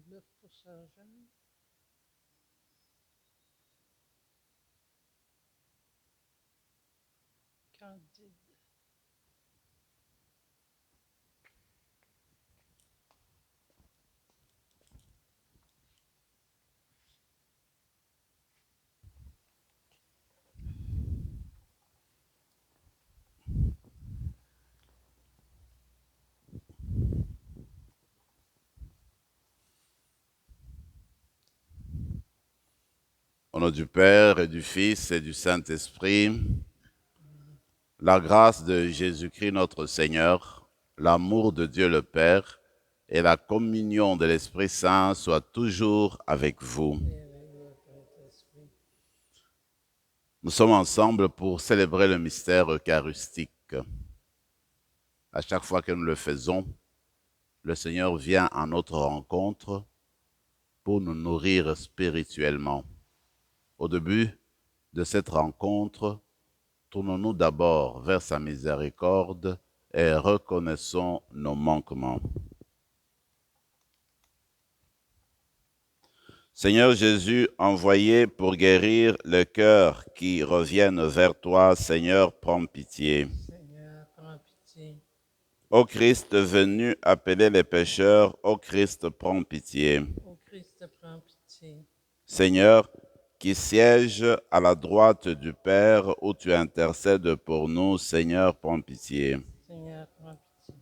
Enveloppe pour Sœur Jeanne. Candide. Au nom du Père et du Fils et du Saint-Esprit, la grâce de Jésus-Christ notre Seigneur, l'amour de Dieu le Père et la communion de l'Esprit Saint soient toujours avec vous. Et avec votre esprit. Nous sommes ensemble pour célébrer le mystère eucharistique. À chaque fois que nous le faisons, le Seigneur vient à notre rencontre pour nous nourrir spirituellement. Au début de cette rencontre, tournons-nous d'abord vers sa miséricorde et reconnaissons nos manquements. Seigneur Jésus, envoyé pour guérir le cœur qui reviennent vers toi, Seigneur, prends pitié. Seigneur, prends pitié. Ô Christ venu appeler les pécheurs, ô Christ, prends pitié. Ô Christ, prends pitié. Seigneur, qui siège à la droite du Père, où tu intercèdes pour nous, Seigneur, prends pitié. Seigneur, prends pitié.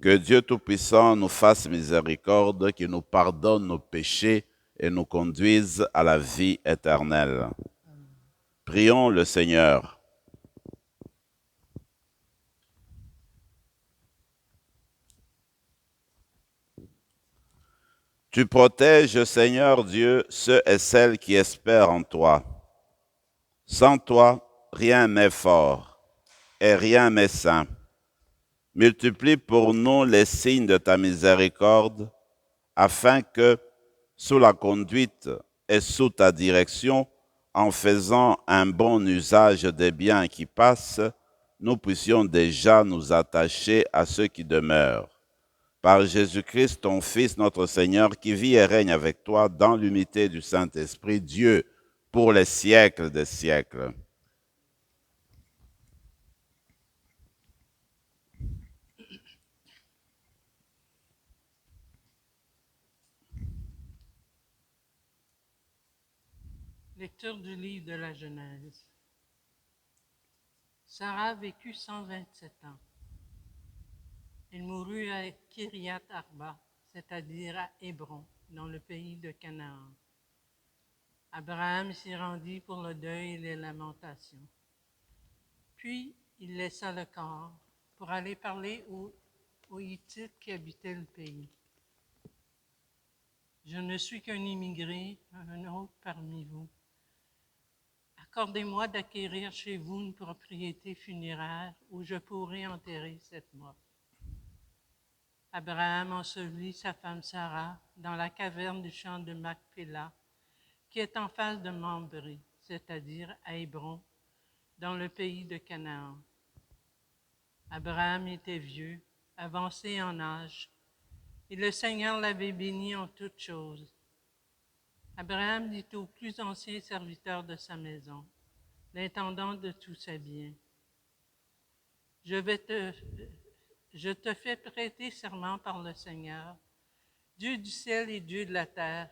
Que Dieu Tout-Puissant nous fasse miséricorde, qu'il nous pardonne nos péchés et nous conduise à la vie éternelle. Amen. Prions le Seigneur. Tu protèges, Seigneur Dieu, ceux et celles qui espèrent en toi. Sans toi, rien n'est fort et rien n'est saint. Multiplie pour nous les signes de ta miséricorde, afin que, sous la conduite et sous ta direction, en faisant un bon usage des biens qui passent, nous puissions déjà nous attacher à ceux qui demeurent. Par Jésus-Christ, ton Fils, notre Seigneur, qui vit et règne avec toi dans l'unité du Saint-Esprit, Dieu, pour les siècles des siècles. Lecture du livre de la Genèse. Sarah vécut 127 ans. Elle mourut à Kiriath Arba, c'est-à-dire à Hébron, dans le pays de Canaan. Abraham s'y rendit pour le deuil et les lamentations. Puis il laissa le corps pour aller parler aux Hittites qui habitaient le pays. Je ne suis qu'un immigré, un autre parmi vous. Accordez-moi d'acquérir chez vous une propriété funéraire où je pourrai enterrer cette morte. Abraham ensevelit sa femme Sarah dans la caverne du champ de Macpéla, qui est en face de Mambré, c'est-à-dire à Hébron, dans le pays de Canaan. Abraham était vieux, avancé en âge, et le Seigneur l'avait béni en toutes choses. Abraham dit au plus ancien serviteur de sa maison, l'intendant de tous ses biens, je te fais prêter serment par le Seigneur, Dieu du ciel et Dieu de la terre.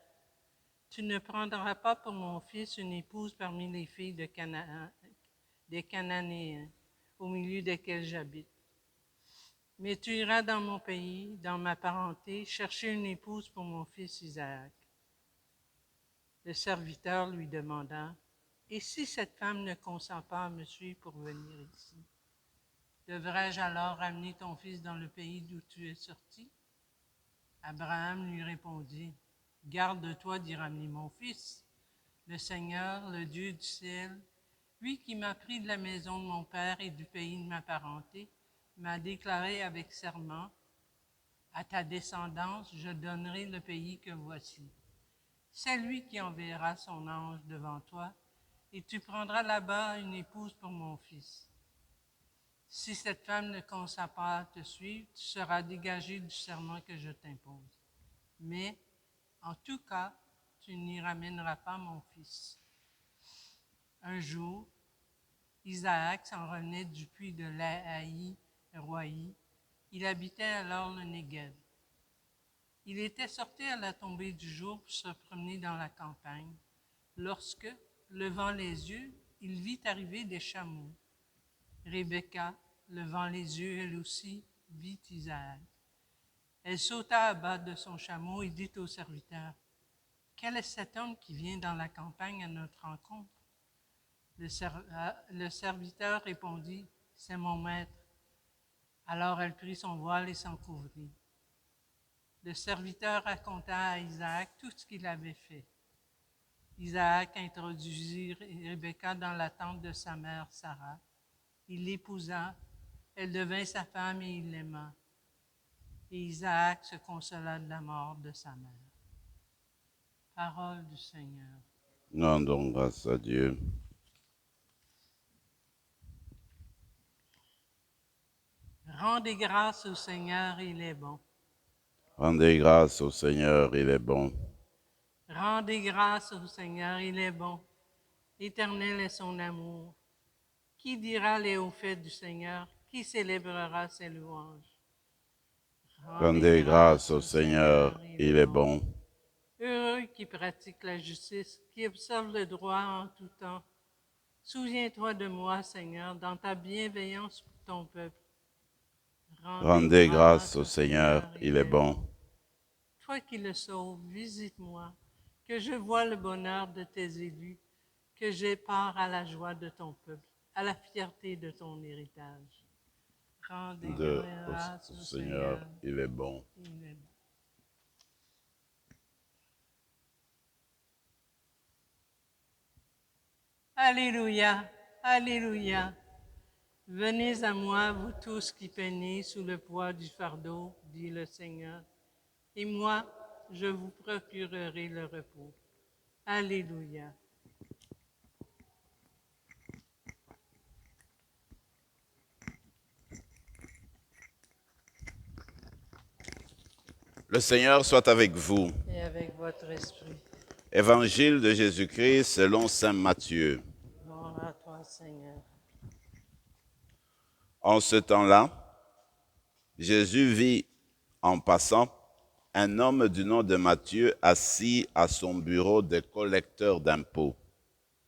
Tu ne prendras pas pour mon fils une épouse parmi les filles des Cananéens, au milieu desquels j'habite. Mais tu iras dans mon pays, dans ma parenté, chercher une épouse pour mon fils Isaac. Le serviteur lui demanda, et si cette femme ne consent pas à me suivre pour venir ici, devrais-je alors ramener ton fils dans le pays d'où tu es sorti? Abraham lui répondit, garde-toi d'y ramener mon fils. Le Seigneur, le Dieu du ciel, lui qui m'a pris de la maison de mon père et du pays de ma parenté, m'a déclaré avec serment, à ta descendance, je donnerai le pays que voici. C'est lui qui enverra son ange devant toi, et tu prendras là-bas une épouse pour mon fils. Si cette femme ne consent pas à te suivre, tu seras dégagé du serment que je t'impose. Mais En tout cas, tu n'y ramèneras pas mon fils. Un jour, Isaac s'en revenait du puits de Lahaï, Roï. Il habitait alors le Néguev. Il était sorti à la tombée du jour pour se promener dans la campagne, lorsque, levant les yeux, il vit arriver des chameaux. Rebecca, levant les yeux, elle aussi, vit Isaac. Elle sauta à bas de son chameau et dit au serviteur, « Quel est cet homme qui vient dans la campagne à notre rencontre? » Le serviteur répondit, « C'est mon maître. » Alors elle prit son voile et s'en couvrit. Le serviteur raconta à Isaac tout ce qu'il avait fait. Isaac introduisit Rebecca dans la tente de sa mère Sarah. Il l'épousa, elle devint sa femme et il l'aima. Et Isaac se consola de la mort de sa mère. Parole du Seigneur. Rendons grâce à Dieu. Rendez grâce au Seigneur, il est bon. Rendez grâce au Seigneur, il est bon. Rendez grâce au Seigneur, il est bon. Éternel est son amour. Qui dira les hauts faits du Seigneur? Qui célébrera ses louanges? Rendez grâce au Seigneur, il est bon. Heureux qui pratique la justice, qui observe le droit en tout temps. Souviens-toi de moi, Seigneur, dans ta bienveillance pour ton peuple. Rendez grâce au Seigneur, il est bon. Toi qui le sauves, visite-moi, que je voie le bonheur de tes élus, que j'ai part à la joie de ton peuple, à la fierté de ton héritage. Rendez grâce au Seigneur, il est bon. il est bon. Alléluia, Alléluia. Venez à moi, vous tous qui peinez sous le poids du fardeau, dit le Seigneur, et moi, je vous procurerai le repos. Alléluia. Le Seigneur soit avec vous. Et avec votre esprit. Évangile de Jésus-Christ selon saint Matthieu. Gloire à toi, Seigneur. En ce temps-là, Jésus vit en passant un homme du nom de Matthieu assis à son bureau de collecteur d'impôts.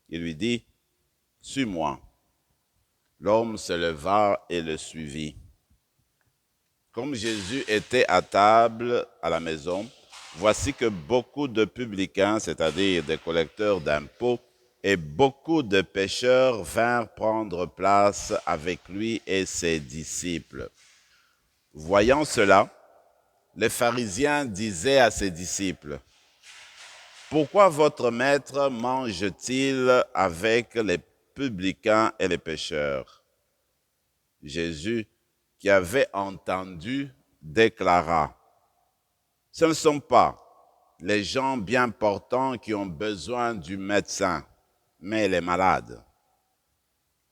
Il lui dit, « Suis-moi. » L'homme se leva et le suivit. Comme Jésus était à table à la maison, voici que beaucoup de publicains, c'est-à-dire des collecteurs d'impôts, et beaucoup de pécheurs vinrent prendre place avec lui et ses disciples. Voyant cela, les pharisiens disaient à ses disciples, « Pourquoi votre maître mange-t-il avec les publicains et les pécheurs ?» Jésus, qui avait entendu, déclara, « Ce ne sont pas les gens bien portants qui ont besoin du médecin, mais les malades.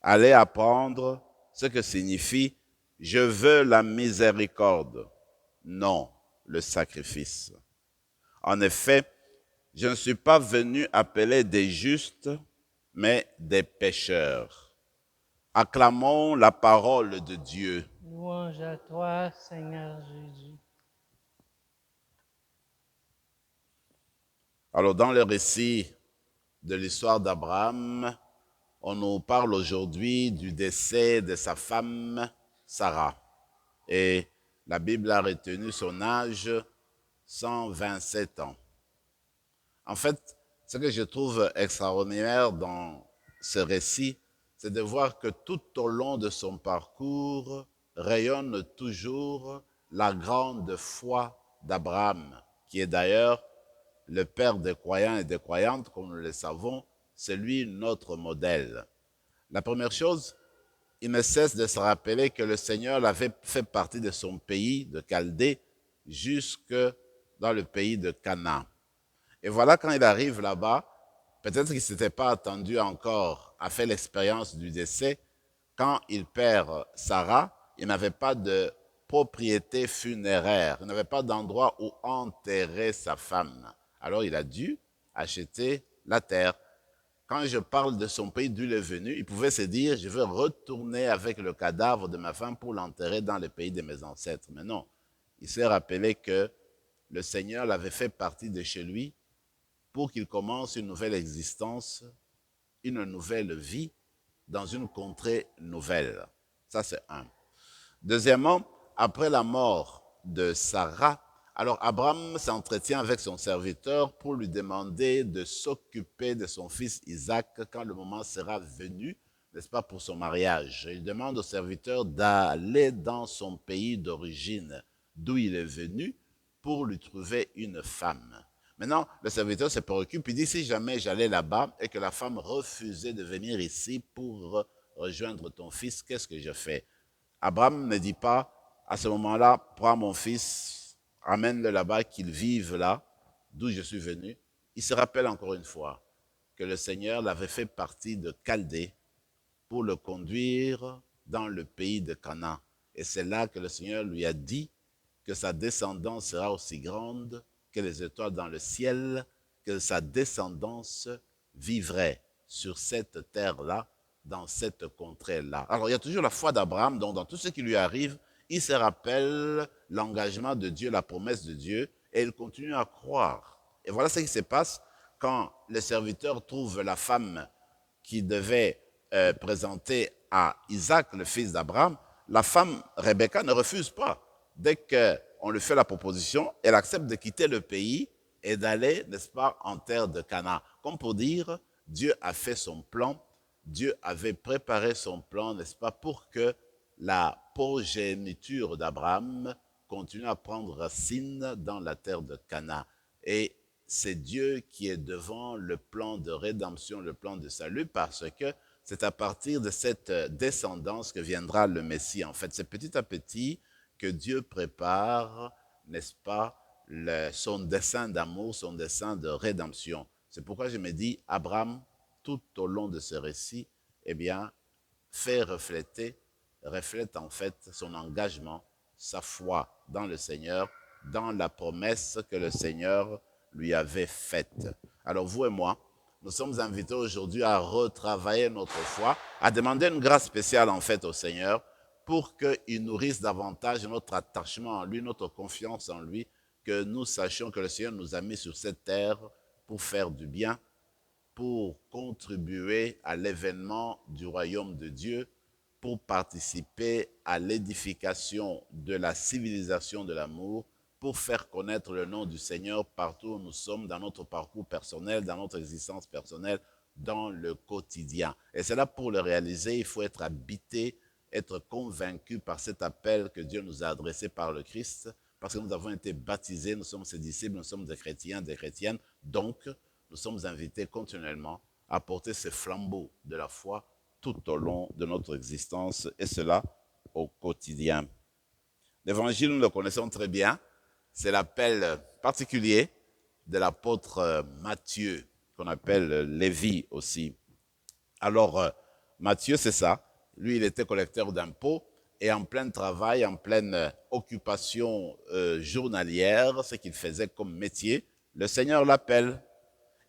Allez apprendre ce que signifie « Je veux la miséricorde », non le sacrifice. En effet, je ne suis pas venu appeler des justes, mais des pécheurs. Acclamons la parole de Dieu. Louange à toi, Seigneur Jésus. Alors, dans le récit de l'histoire d'Abraham, on nous parle aujourd'hui du décès de sa femme Sarah. Et la Bible a retenu son âge, 127 ans. En fait, ce que je trouve extraordinaire dans ce récit, c'est de voir que tout au long de son parcours rayonne toujours la grande foi d'Abraham, qui est d'ailleurs le père des croyants et des croyantes, comme nous le savons, c'est lui notre modèle. La première chose, il ne cesse de se rappeler que le Seigneur l'avait fait partie de son pays, de Chaldée, jusque dans le pays de Canaan. Et voilà, quand il arrive là-bas, peut-être qu'il ne s'était pas attendu encore à faire l'expérience du décès. Quand il perd Sarah, il n'avait pas de propriété funéraire, il n'avait pas d'endroit où enterrer sa femme. Alors il a dû acheter la terre. Quand je parle de son pays d'où il est venu, il pouvait se dire, je veux retourner avec le cadavre de ma femme pour l'enterrer dans le pays de mes ancêtres. Mais non, il s'est rappelé que le Seigneur l'avait fait partie de chez lui pour qu'il commence une nouvelle existence, une nouvelle vie dans une contrée nouvelle. Ça, c'est un. Deuxièmement, après la mort de Sarah, alors Abraham s'entretient avec son serviteur pour lui demander de s'occuper de son fils Isaac quand le moment sera venu, n'est-ce pas, pour son mariage. Il demande au serviteur d'aller dans son pays d'origine, d'où il est venu, pour lui trouver une femme. Maintenant, le serviteur se préoccupe, il dit, si jamais j'allais là-bas et que la femme refusait de venir ici pour rejoindre ton fils, qu'est-ce que je fais? Abraham ne dit pas, à ce moment-là, prends mon fils, amène-le là-bas, qu'il vive là, d'où je suis venu. Il se rappelle encore une fois que le Seigneur l'avait fait partie de Chaldée pour le conduire dans le pays de Canaan. Et c'est là que le Seigneur lui a dit que sa descendance sera aussi grande que les étoiles dans le ciel, que sa descendance vivrait sur cette terre-là, dans cette contrée-là. Alors, il y a toujours la foi d'Abraham, donc dans tout ce qui lui arrive, il se rappelle l'engagement de Dieu, la promesse de Dieu, et il continue à croire. Et voilà ce qui se passe quand le serviteur trouve la femme qui devait présenter à Isaac, le fils d'Abraham. La femme, Rebecca, ne refuse pas. Dès qu'on lui fait la proposition, elle accepte de quitter le pays et d'aller, n'est-ce pas, en terre de Canaan. Comme pour dire, Dieu a fait son plan, Dieu avait préparé son plan, n'est-ce pas, pour que la progéniture d'Abraham continue à prendre racine dans la terre de Canaan. Et c'est Dieu qui est devant le plan de rédemption, le plan de salut, parce que c'est à partir de cette descendance que viendra le Messie. En fait, c'est petit à petit que Dieu prépare, n'est-ce pas, son dessein d'amour, son dessein de rédemption. C'est pourquoi je me dis, Abraham, tout au long de ce récit, eh bien, reflète en fait son engagement, sa foi dans le Seigneur, dans la promesse que le Seigneur lui avait faite. Alors vous et moi, nous sommes invités aujourd'hui à retravailler notre foi, à demander une grâce spéciale en fait au Seigneur pour qu'il nourrisse davantage notre attachement en lui, notre confiance en lui, que nous sachions que le Seigneur nous a mis sur cette terre pour faire du bien, pour contribuer à l'événement du royaume de Dieu, pour participer à l'édification de la civilisation de l'amour, pour faire connaître le nom du Seigneur partout où nous sommes, dans notre parcours personnel, dans notre existence personnelle, dans le quotidien. Et c'est là pour le réaliser, il faut être habité, être convaincu par cet appel que Dieu nous a adressé par le Christ, parce que nous avons été baptisés, nous sommes ses disciples, nous sommes des chrétiens, des chrétiennes, donc nous sommes invités continuellement à porter ces flambeaux de la foi tout au long de notre existence, et cela au quotidien. L'évangile, nous le connaissons très bien, c'est l'appel particulier de l'apôtre Matthieu, qu'on appelle Lévi aussi. Alors, Matthieu, c'est ça. Lui, il était collecteur d'impôts et en plein travail, en pleine occupation journalière, ce qu'il faisait comme métier, le Seigneur l'appelle.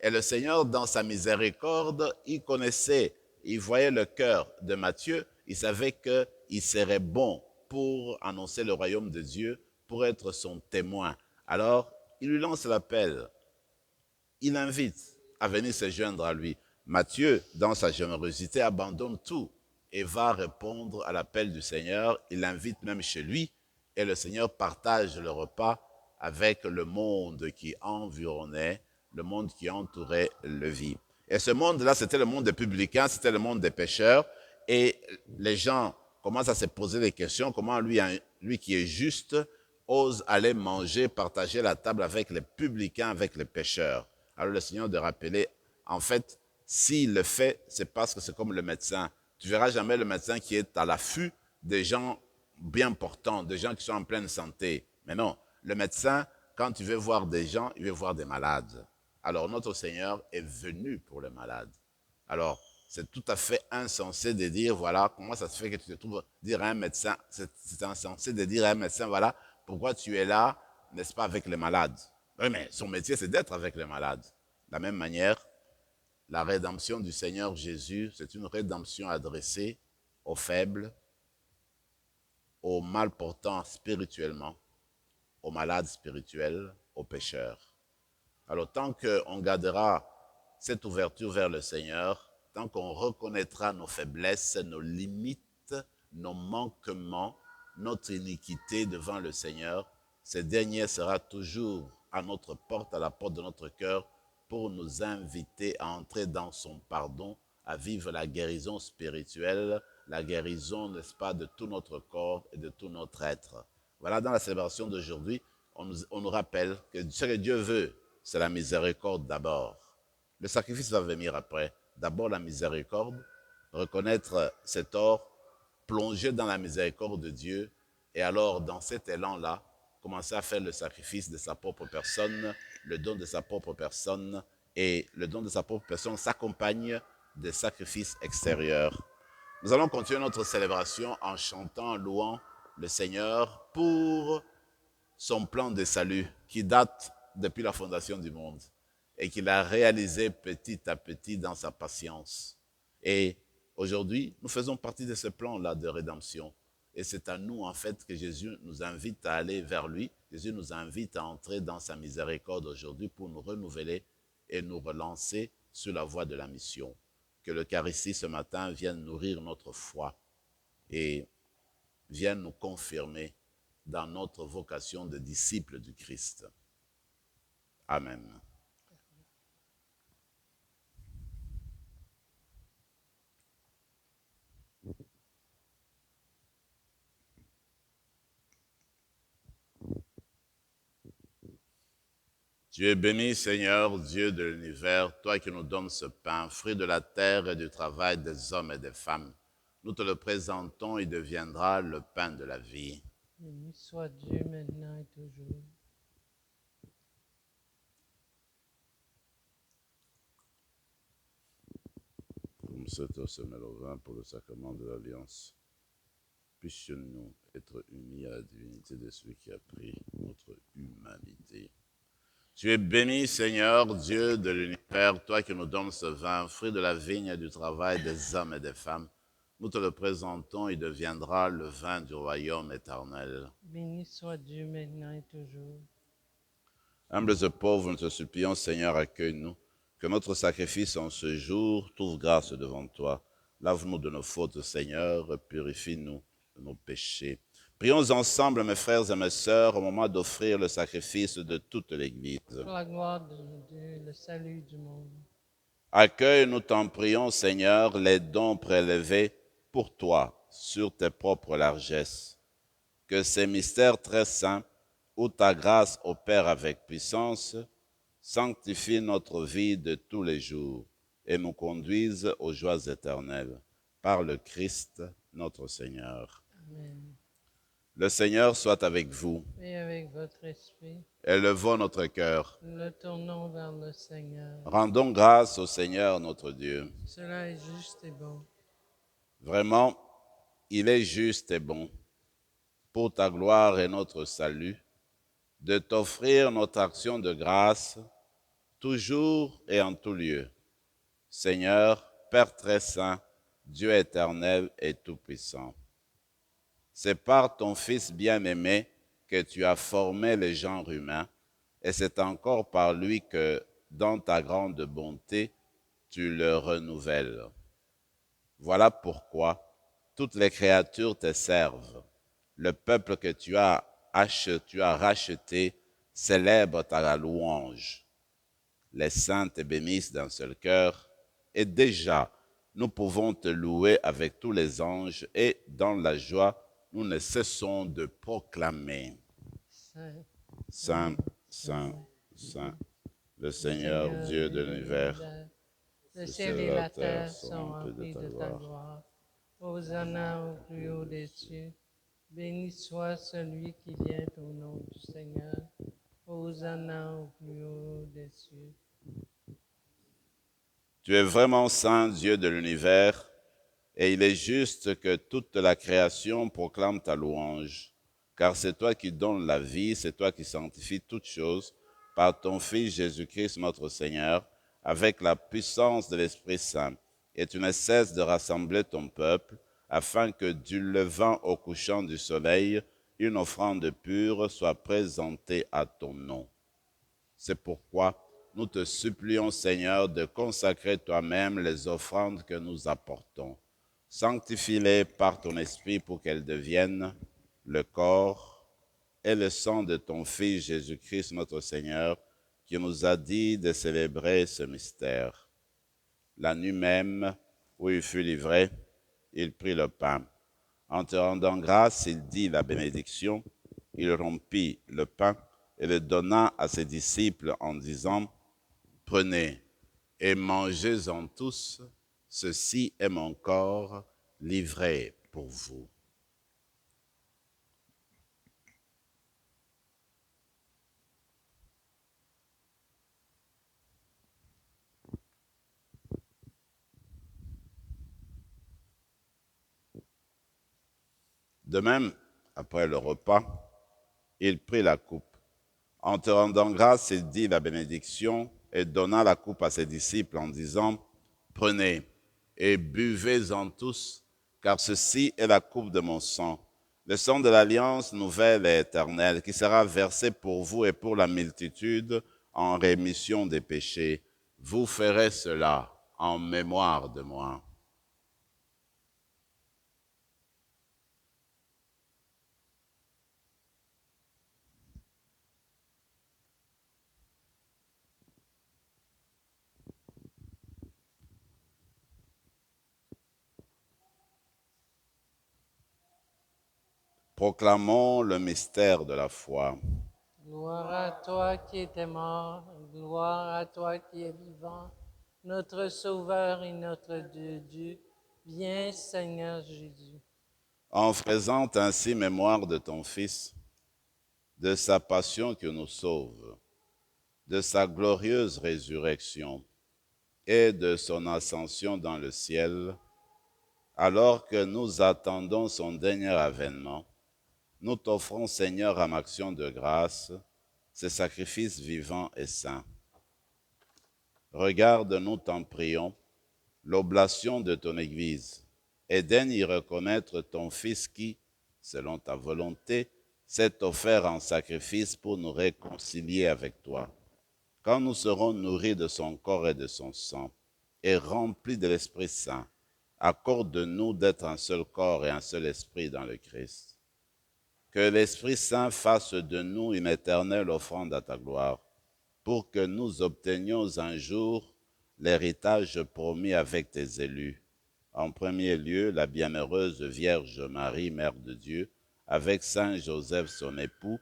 Et le Seigneur, dans sa miséricorde, il connaissait, il voyait le cœur de Matthieu, il savait qu'il serait bon pour annoncer le royaume de Dieu, pour être son témoin. Alors, il lui lance l'appel. Il l'invite à venir se joindre à lui. Matthieu, dans sa générosité, abandonne tout et va répondre à l'appel du Seigneur. Il l'invite même chez lui et le Seigneur partage le repas avec le monde qui environnait, le monde qui entourait Lévi. Et ce monde-là, c'était le monde des publicains, c'était le monde des pécheurs. Et les gens commencent à se poser des questions. Comment lui qui est juste ose aller manger, partager la table avec les publicains, avec les pécheurs? Alors le Seigneur de rappeler, en fait, s'il le fait, c'est parce que c'est comme le médecin. Tu verras jamais le médecin qui est à l'affût des gens bien portants, des gens qui sont en pleine santé. Mais non, le médecin, quand il veut voir des gens, il veut voir des malades. Alors notre Seigneur est venu pour les malades. Alors, c'est tout à fait insensé de dire, voilà, comment ça se fait que tu te trouves dire à un médecin, c'est insensé de dire à un médecin, voilà, pourquoi tu es là, n'est-ce pas, avec les malades. Oui, mais son métier, c'est d'être avec les malades. De la même manière, la rédemption du Seigneur Jésus, c'est une rédemption adressée aux faibles, aux mal portants spirituellement, aux malades spirituels, aux pécheurs. Alors, tant qu'on gardera cette ouverture vers le Seigneur, tant qu'on reconnaîtra nos faiblesses, nos limites, nos manquements, notre iniquité devant le Seigneur, ce dernier sera toujours à notre porte, à la porte de notre cœur, pour nous inviter à entrer dans son pardon, à vivre la guérison spirituelle, la guérison, n'est-ce pas, de tout notre corps et de tout notre être. Voilà, dans la célébration d'aujourd'hui, on nous rappelle que ce que Dieu veut, c'est la miséricorde d'abord. Le sacrifice va venir après. D'abord la miséricorde, reconnaître ses torts, plonger dans la miséricorde de Dieu, et alors dans cet élan-là, commencer à faire le sacrifice de sa propre personne, le don de sa propre personne, et le don de sa propre personne s'accompagne des sacrifices extérieurs. Nous allons continuer notre célébration en chantant, en louant le Seigneur pour son plan de salut qui date depuis la fondation du monde et qu'il a réalisé petit à petit dans sa patience. Et aujourd'hui, nous faisons partie de ce plan-là de rédemption. Et c'est à nous, en fait, que Jésus nous invite à aller vers lui. Jésus nous invite à entrer dans sa miséricorde aujourd'hui pour nous renouveler et nous relancer sur la voie de la mission. Que l'Eucharistie ce matin vienne nourrir notre foi et vienne nous confirmer dans notre vocation de disciples du Christ. Amen. Tu es béni, Seigneur, Dieu de l'univers, toi qui nous donnes ce pain, fruit de la terre et du travail des hommes et des femmes. Nous te le présentons, il deviendra le pain de la vie. Béni soit Dieu maintenant et toujours. Comme cet os se mêle au vin pour le sacrement de l'Alliance, puissions-nous être unis à la divinité de celui qui a pris notre humanité. Tu es béni, Seigneur, Dieu de l'univers, toi qui nous donnes ce vin, fruit de la vigne et du travail des hommes et des femmes. Nous te le présentons, il deviendra le vin du royaume éternel. Béni soit Dieu maintenant et toujours. Humbles et pauvres, nous te supplions, Seigneur, accueille-nous. Que notre sacrifice en ce jour trouve grâce devant toi. Lave-nous de nos fautes, Seigneur, purifie-nous de nos péchés. Prions ensemble, mes frères et mes sœurs, au moment d'offrir le sacrifice de toute l'Église. Pour la gloire de Dieu, le salut du monde. Accueille, nous t'en prions, Seigneur, les dons prélevés pour toi sur tes propres largesses. Que ces mystères très saints, où ta grâce opère avec puissance, sanctifient notre vie de tous les jours et nous conduisent aux joies éternelles. Par le Christ, notre Seigneur. Amen. Le Seigneur soit avec vous. Et avec votre esprit, Élevons notre cœur. le tournons vers le Seigneur. Rendons grâce au Seigneur notre Dieu. Cela est juste et bon. Vraiment, il est juste et bon, pour ta gloire et notre salut, de t'offrir notre action de grâce, toujours et en tout lieu. Seigneur, Père très saint, Dieu éternel et tout-puissant. C'est par ton Fils bien-aimé que tu as formé les genres humains, et c'est encore par lui que, dans ta grande bonté, tu le renouvelles. Voilà pourquoi toutes les créatures te servent. Le peuple que tu as racheté célèbre ta louange. Les saints te bénissent d'un seul cœur, et déjà, nous pouvons te louer avec tous les anges, et dans la joie, nous ne cessons de proclamer. Saint, Saint, Saint, Saint, le Seigneur Dieu de l'univers. Le ciel et la terre sont remplis de ta gloire. Hosanna au plus haut des cieux. Béni soit celui qui vient au nom du Seigneur. Hosanna au plus haut des cieux. Tu es vraiment saint, Dieu de l'univers, et il est juste que toute la création proclame ta louange, car c'est toi qui donnes la vie, c'est toi qui sanctifies toutes choses, par ton Fils Jésus-Christ notre Seigneur, avec la puissance de l'Esprit Saint, et tu ne cesses de rassembler ton peuple, afin que du levant au couchant du soleil, une offrande pure soit présentée à ton nom. C'est pourquoi nous te supplions, Seigneur, de consacrer toi-même les offrandes que nous apportons. Sanctifie-les par ton Esprit pour qu'elles deviennent le corps et le sang de ton Fils Jésus-Christ notre Seigneur, qui nous a dit de célébrer ce mystère. La nuit même où il fut livré, il prit le pain. En te rendant grâce, il dit la bénédiction, il rompit le pain et le donna à ses disciples en disant, « Prenez et mangez-en tous, ceci est mon corps livré pour vous. » De même, après le repas, il prit la coupe. En te rendant grâce, il dit la bénédiction et donna la coupe à ses disciples en disant, « Prenez et buvez-en tous, car ceci est la coupe de mon sang, le sang de l'alliance nouvelle et éternelle, qui sera versé pour vous et pour la multitude en rémission des péchés. Vous ferez cela en mémoire de moi. » Proclamons le mystère de la foi. Gloire à toi qui étais mort, gloire à toi qui es vivant, notre Sauveur et notre Dieu. Viens, Seigneur Jésus. En faisant ainsi mémoire de ton Fils, de sa passion qui nous sauve, de sa glorieuse résurrection et de son ascension dans le ciel, alors que nous attendons son dernier avènement, nous t'offrons, Seigneur, en action de grâce, ce sacrifice vivant et saint. Regarde-nous, t'en prions, l'oblation de ton Église, et daigne y reconnaître ton Fils qui, selon ta volonté, s'est offert en sacrifice pour nous réconcilier avec toi. Quand nous serons nourris de son corps et de son sang, et remplis de l'Esprit Saint, accorde-nous d'être un seul corps et un seul esprit dans le Christ. Que l'Esprit Saint fasse de nous une éternelle offrande à ta gloire, pour que nous obtenions un jour l'héritage promis avec tes élus. En premier lieu, la bienheureuse Vierge Marie, Mère de Dieu, avec Saint Joseph son époux,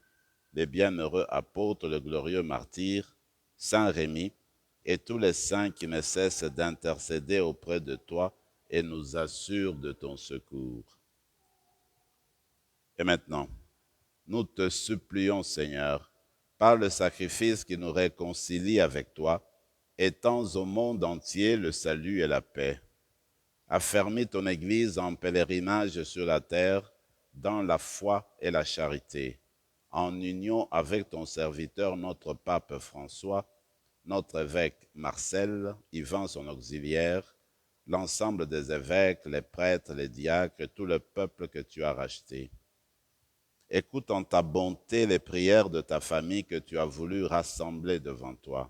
les bienheureux apôtres, le glorieux martyr, Saint Rémy, et tous les saints qui ne cessent d'intercéder auprès de toi et nous assurent de ton secours. Et maintenant, nous te supplions, Seigneur, par le sacrifice qui nous réconcilie avec toi, étends au monde entier le salut et la paix. Affermis ton Église en pèlerinage sur la terre, dans la foi et la charité, en union avec ton serviteur, notre pape François, notre évêque Marcel, Yvan son auxiliaire, l'ensemble des évêques, les prêtres, les diacres, et tout le peuple que tu as racheté. Écoute en ta bonté les prières de ta famille que tu as voulu rassembler devant toi.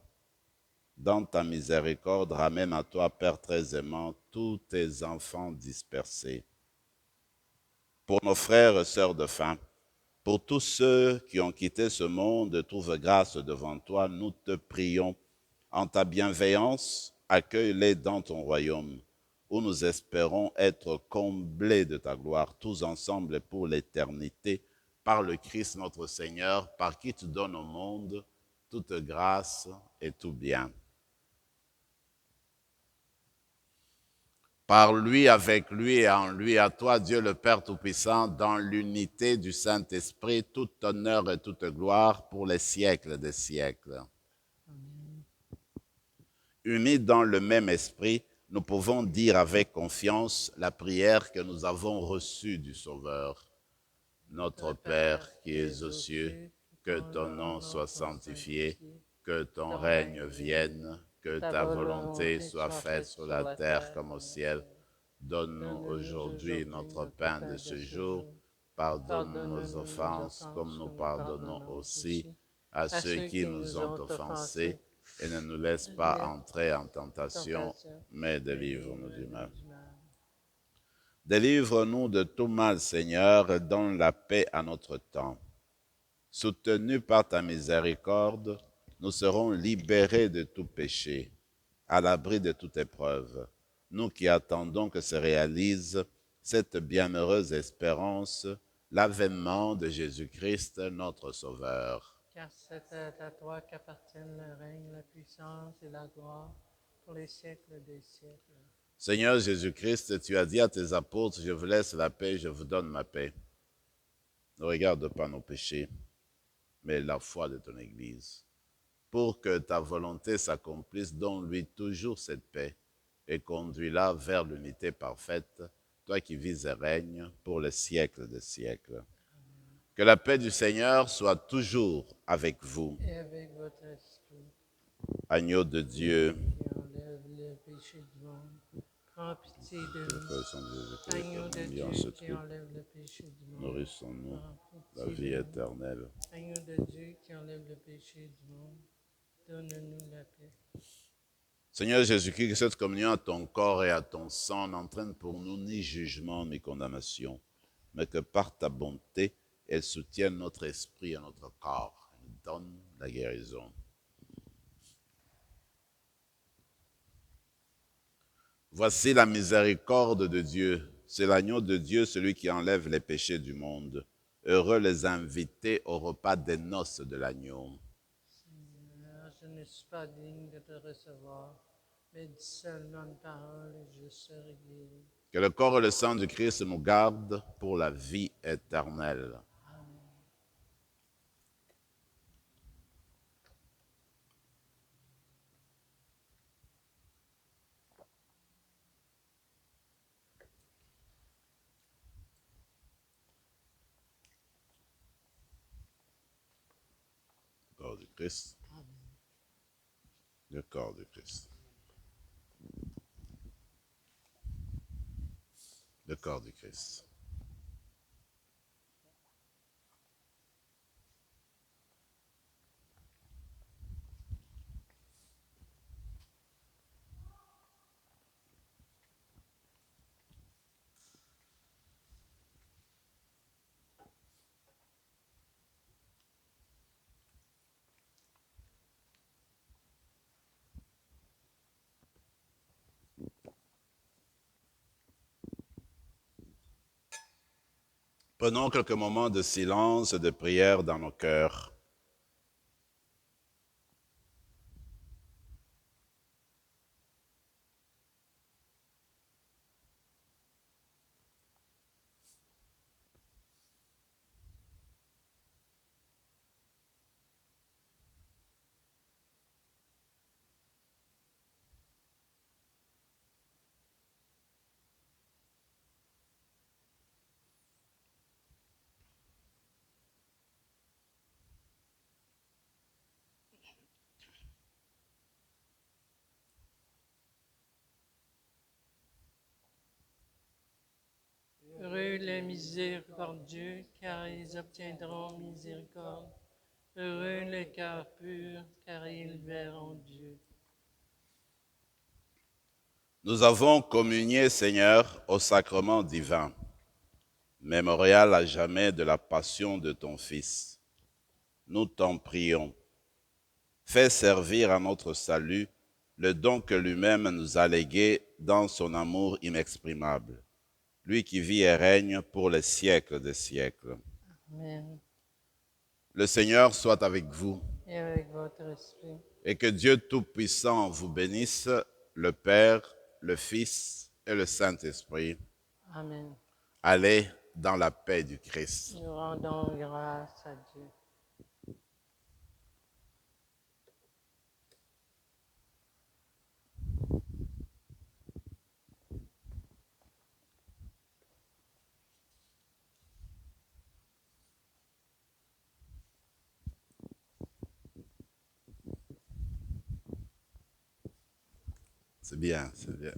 Dans ta miséricorde, ramène à toi, Père très aimant, tous tes enfants dispersés. Pour nos frères et sœurs de faim, pour tous ceux qui ont quitté ce monde, trouve grâce devant toi, nous te prions. En ta bienveillance, accueille-les dans ton royaume, où nous espérons être comblés de ta gloire, tous ensemble et pour l'éternité, par le Christ notre Seigneur, par qui tu donnes au monde toute grâce et tout bien. Par lui, avec lui et en lui, à toi, Dieu le Père Tout-Puissant, dans l'unité du Saint-Esprit, tout honneur et toute gloire pour les siècles des siècles. Amen. Unis dans le même esprit, nous pouvons dire avec confiance la prière que nous avons reçue du Sauveur. Notre Père qui es aux cieux, que ton nom soit sanctifié, que ton règne vienne, que ta volonté soit faite sur la terre comme au ciel. Donne-nous aujourd'hui notre pain de ce jour. Pardonne nos offenses comme nous pardonnons aussi à ceux qui nous ont offensés. Et ne nous laisse pas entrer en tentation, mais délivre-nous du mal. Délivre-nous de tout mal, Seigneur, et donne la paix à notre temps. Soutenus par ta miséricorde, nous serons libérés de tout péché, à l'abri de toute épreuve. Nous qui attendons que se réalise cette bienheureuse espérance, l'avènement de Jésus-Christ, notre Sauveur. Car c'est à toi qu'appartiennent le règne, la puissance et la gloire pour les siècles des siècles. Seigneur Jésus-Christ, tu as dit à tes apôtres, je vous laisse la paix, je vous donne ma paix. Ne regarde pas nos péchés, mais la foi de ton Église. Pour que ta volonté s'accomplisse, donne-lui toujours cette paix et conduis-la vers l'unité parfaite, toi qui vis et règnes pour les siècles des siècles. Que la paix du Seigneur soit toujours avec vous. Et avec votre esprit, Agneau de Dieu, qui enlève le péché du monde, prends pitié de nous. Agneau de Dieu, qui enlève le péché du monde, nourrissons-nous prends la pitié vie de nous. éternelle. Agneau de Dieu, qui enlève le péché du monde, donne-nous la paix. Seigneur Jésus-Christ, que cette communion à ton corps et à ton sang n'entraîne pour nous ni jugement ni condamnation, mais que par ta bonté, elle soutienne notre esprit et notre corps et nous donne la guérison. Voici la miséricorde de Dieu. C'est l'agneau de Dieu, celui qui enlève les péchés du monde. Heureux les invités au repas des noces de l'agneau. Seigneur, je ne suis pas digne de te recevoir, mais dis seulement une parole et je serai guéri. Que le corps et le sang du Christ nous gardent pour la vie éternelle. Le corps du Christ. Le corps du Christ. Le corps du Christ. Prenons quelques moments de silence et de prière dans nos cœurs. Heureux les miséricordieux, car ils obtiendront miséricorde. Heureux les cœurs purs, car ils verront Dieu. Nous avons communié, Seigneur, au sacrement divin, mémorial à jamais de la passion de ton Fils. Nous t'en prions. Fais servir à notre salut le don que lui-même nous a légué dans son amour inexprimable, lui qui vit et règne pour les siècles des siècles. Amen. Le Seigneur soit avec vous Et avec votre esprit. et que Dieu Tout-Puissant vous bénisse, le Père, le Fils et le Saint-Esprit. Amen. Allez dans la paix du Christ. Nous rendons grâce à Dieu. C'est bien, c'est bien.